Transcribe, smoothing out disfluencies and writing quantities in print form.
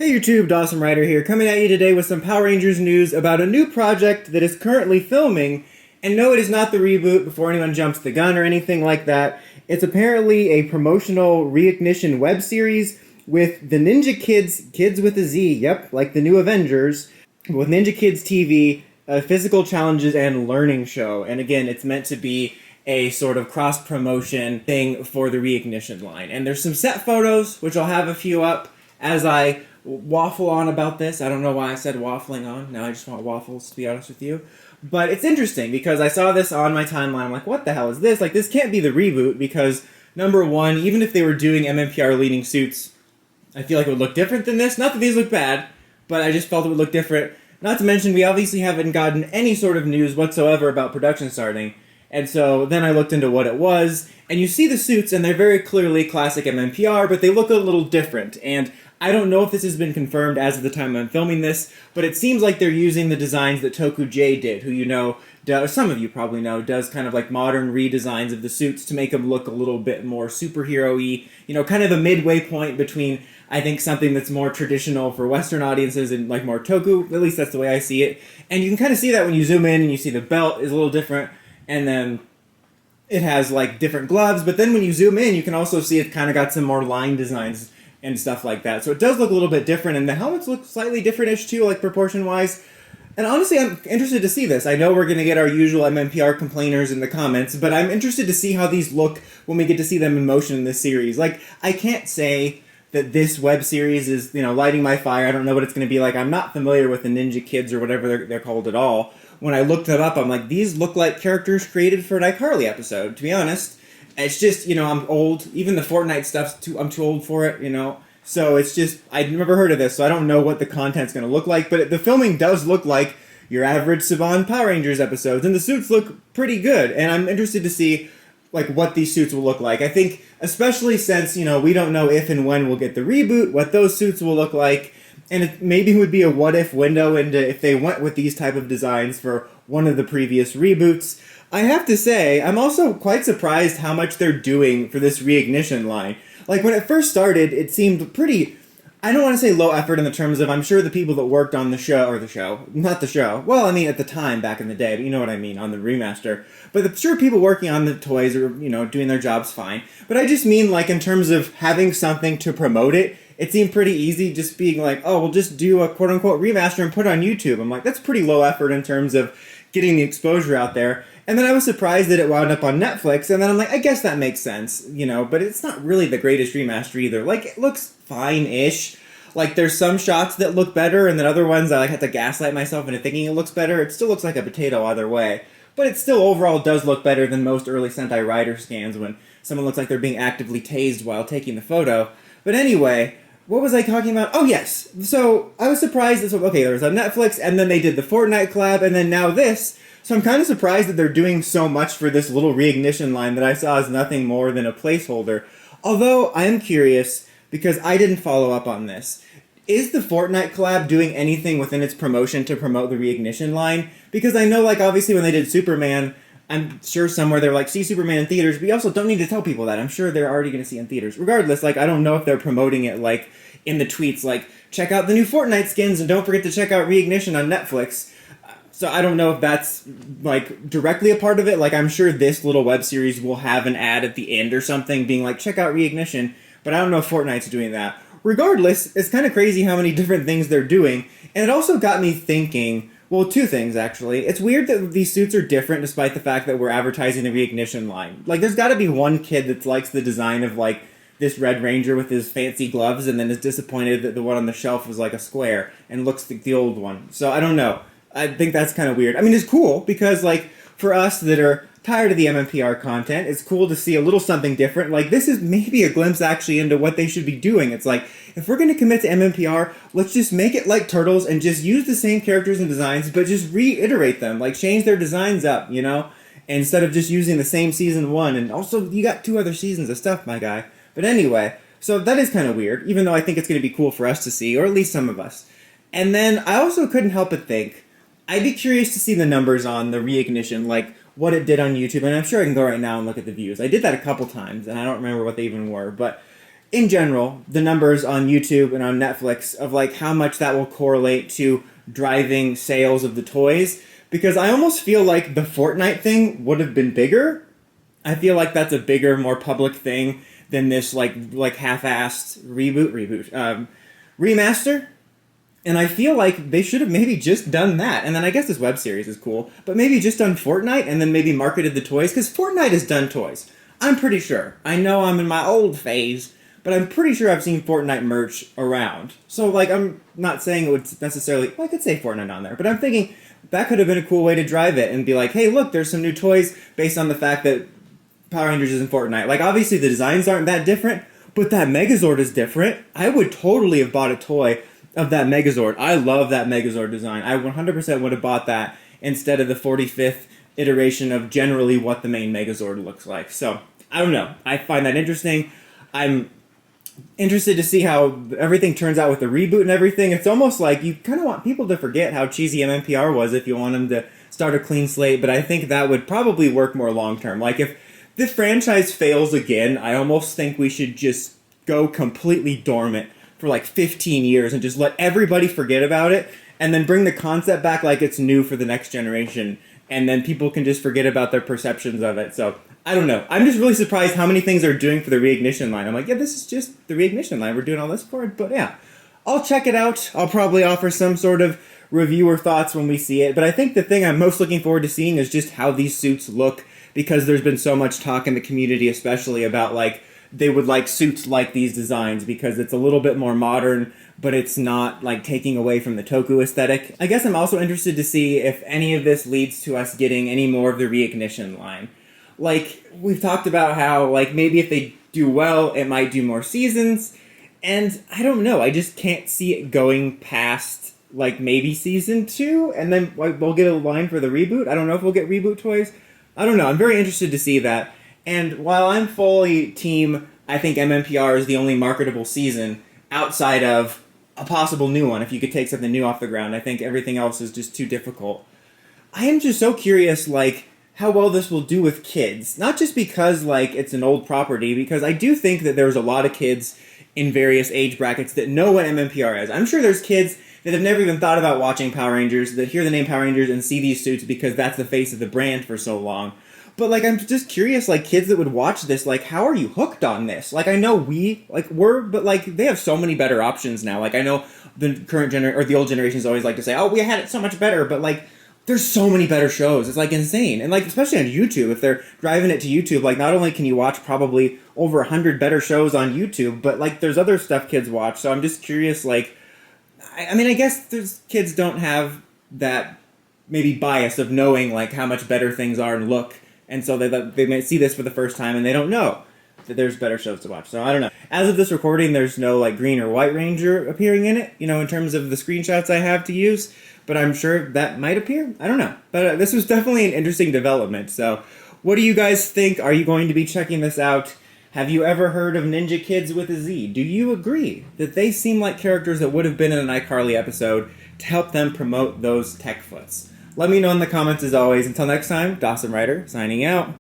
Hey YouTube, Dawson Ryder here, coming at you today with some Power Rangers news about a new project that is currently filming. And no, it is not the reboot before anyone jumps the gun or anything like that. It's apparently a promotional reignition web series with the Ninja Kids with a Z, yep, like the new Avengers, with Ninja Kidz TV, physical challenges and learning show. And again, it's meant to be a sort of cross-promotion thing for the reignition line. And there's some set photos, which I'll have a few up as I waffle on about this. I don't know why I said waffling on. Now I just want waffles, to be honest with you. But it's interesting because I saw this on my timeline. I'm like, what the hell is this? Like, this can't be the reboot because, number one, even if they were doing mmpr leading suits, I feel like it would look different than this. Not that these look bad, but I just felt it would look different. Not to mention, we obviously haven't gotten any sort of news whatsoever about production starting. And so then I looked into what it was, and you see the suits, and they're very clearly classic MMPR, but they look a little different. And I don't know if this has been confirmed as of the time I'm filming this, but it seems like they're using the designs that Toku J did, who you know, some of you probably know, does kind of like modern redesigns of the suits to make them look a little bit more superhero-y, you know, kind of a midway point between, I think, something that's more traditional for Western audiences and like more Toku, at least that's the way I see it. And you can kind of see that when you zoom in and you see the belt is a little different, and then it has like different gloves, but then when you zoom in, you can also see it kind of got some more line designs and stuff like that. So it does look a little bit different, and the helmets look slightly different-ish too, like proportion-wise. And honestly, I'm interested to see this. I know we're going to get our usual MMPR complainers in the comments, but I'm interested to see how these look when we get to see them in motion in this series. Like, I can't say that this web series is, you know, lighting my fire. I don't know what it's going to be like. I'm not familiar with the Ninja Kidz or whatever they're called at all. When I looked them up, I'm like, these look like characters created for an iCarly episode, to be honest. It's just, you know, I'm old. Even the Fortnite stuff's I'm too old for it, you know. So it's just, I'd never heard of this, so I don't know what the content's going to look like. But the filming does look like your average Saban Power Rangers episodes, and the suits look pretty good. And I'm interested to see, like, what these suits will look like. I think, especially since, you know, we don't know if and when we'll get the reboot, what those suits will look like. And it maybe would be a what-if window into if they went with these type of designs for one of the previous reboots. I have to say, I'm also quite surprised how much they're doing for this reignition line. Like, when it first started, it seemed pretty, I don't want to say low effort in the terms of, I'm sure the people that worked on not the show, well, I mean, at the time, back in the day, but you know what I mean, on the remaster. But I'm sure people working on the toys are, you know, doing their jobs fine. But I just mean, like, in terms of having something to promote it, it seemed pretty easy just being like, oh, we'll just do a quote-unquote remaster and put it on YouTube. I'm like, that's pretty low effort in terms of getting the exposure out there. And then I was surprised that it wound up on Netflix, and then I'm like, I guess that makes sense, you know, but it's not really the greatest remaster either. Like, it looks fine-ish. Like, there's some shots that look better, and then other ones I like have to gaslight myself into thinking it looks better. It still looks like a potato either way. But it still overall does look better than most early Sentai Rider scans when someone looks like they're being actively tased while taking the photo. But anyway, what was I talking about? Oh, yes. So, I was surprised that, okay, there was on Netflix, and then they did the Fortnite collab, and then now this. So I'm kind of surprised that they're doing so much for this little reignition line that I saw as nothing more than a placeholder. Although, I am curious, because I didn't follow up on this. Is the Fortnite collab doing anything within its promotion to promote the reignition line? Because I know, like, obviously when they did Superman, I'm sure somewhere they're like, see Superman in theaters, but you also don't need to tell people that. I'm sure they're already going to see it in theaters. Regardless, like, I don't know if they're promoting it, like, in the tweets, like, check out the new Fortnite skins and don't forget to check out Reignition on Netflix. So I don't know if that's, like, directly a part of it. Like, I'm sure this little web series will have an ad at the end or something being like, check out Reignition, but I don't know if Fortnite's doing that. Regardless, it's kind of crazy how many different things they're doing, and it also got me thinking, well, two things, actually. It's weird that these suits are different despite the fact that we're advertising the Reignition line. Like, there's gotta be one kid that likes the design of, like, this Red Ranger with his fancy gloves and then is disappointed that the one on the shelf was like a square and looks like the old one. So I don't know. I think that's kind of weird. I mean, it's cool because, like, for us that are tired of the MMPR content, it's cool to see a little something different. Like, this is maybe a glimpse actually into what they should be doing. It's like, if we're going to commit to MMPR, let's just make it like Turtles and just use the same characters and designs, but just reiterate them. Like, change their designs up, you know? Instead of just using the same season one. And also, you got 2 other seasons of stuff, my guy. But anyway, so that is kind of weird, even though I think it's going to be cool for us to see, or at least some of us. And then I also couldn't help but think, I'd be curious to see the numbers on the reignition, like what it did on YouTube, and I'm sure I can go right now and look at the views. I did that a couple times, and I don't remember what they even were, but in general, the numbers on YouTube and on Netflix of like how much that will correlate to driving sales of the toys, because I almost feel like the Fortnite thing would have been bigger. I feel like that's a bigger, more public thing than this like half-assed remaster. And I feel like they should have maybe just done that. And then I guess this web series is cool, but maybe just done Fortnite and then maybe marketed the toys, because Fortnite has done toys. I'm pretty sure. I know I'm in my old phase, but I'm pretty sure I've seen Fortnite merch around. So, like, I'm not saying it would necessarily... Well, I could say Fortnite on there, but I'm thinking that could have been a cool way to drive it and be like, hey, look, there's some new toys based on the fact that Power Rangers is in Fortnite. Like, obviously the designs aren't that different, but that Megazord is different. I would totally have bought a toy of that Megazord. I love that Megazord design. I 100% would have bought that instead of the 45th iteration of generally what the main Megazord looks like. So, I don't know. I find that interesting. I'm interested to see how everything turns out with the reboot and everything. It's almost like you kind of want people to forget how cheesy mmpr was if you want them to start a clean slate, but I think that would probably work more long term. Like, if the franchise fails again, I almost think we should just go completely dormant for like 15 years and just let everybody forget about it, and then bring the concept back like it's new for the next generation, and then people can just forget about their perceptions of it. So, I don't know. I'm just really surprised how many things they're doing for the reignition line. I'm like, yeah, this is just the reignition line. We're doing all this for it. But yeah, I'll check it out. I'll probably offer some sort of review or thoughts when we see it. But I think the thing I'm most looking forward to seeing is just how these suits look, because there's been so much talk in the community, especially about like they would like suits like these designs because it's a little bit more modern, but it's not like taking away from the Toku aesthetic. I guess I'm also interested to see if any of this leads to us getting any more of the reignition line. Like, we've talked about how, like, maybe if they do well, it might do more seasons. And I don't know. I just can't see it going past, like, maybe season 2. And then like, we'll get a line for the reboot. I don't know if we'll get reboot toys. I don't know. I'm very interested to see that. And while I'm fully team, I think MMPR is the only marketable season outside of a possible new one. If you could take something new off the ground, I think everything else is just too difficult. I am just so curious, like, how well this will do with kids. Not just because, like, it's an old property, because I do think that there's a lot of kids in various age brackets that know what MMPR is. I'm sure there's kids that have never even thought about watching Power Rangers, that hear the name Power Rangers and see these suits because that's the face of the brand for so long. But, like, I'm just curious, like, kids that would watch this, like, how are you hooked on this? Like, I know but, like, they have so many better options now. Like, I know the current or the old generations always like to say, oh, we had it so much better, but, like, there's so many better shows. It's, like, insane. And, like, especially on YouTube, if they're driving it to YouTube, like, not only can you watch probably over 100 better shows on YouTube, but, like, there's other stuff kids watch. So I'm just curious, like, I mean, I guess there's kids don't have that maybe bias of knowing, like, how much better things are and look. And so they may see this for the first time and they don't know that there's better shows to watch. So I don't know. As of this recording, there's no, like, Green or White Ranger appearing in it, you know, in terms of the screenshots I have to use. But I'm sure that might appear. I don't know. But this was definitely an interesting development. So what do you guys think? Are you going to be checking this out? Have you ever heard of Ninja Kidz with a Z? Do you agree that they seem like characters that would have been in an iCarly episode to help them promote those tech foots? Let me know in the comments as always. Until next time, Dawson Ryder signing out.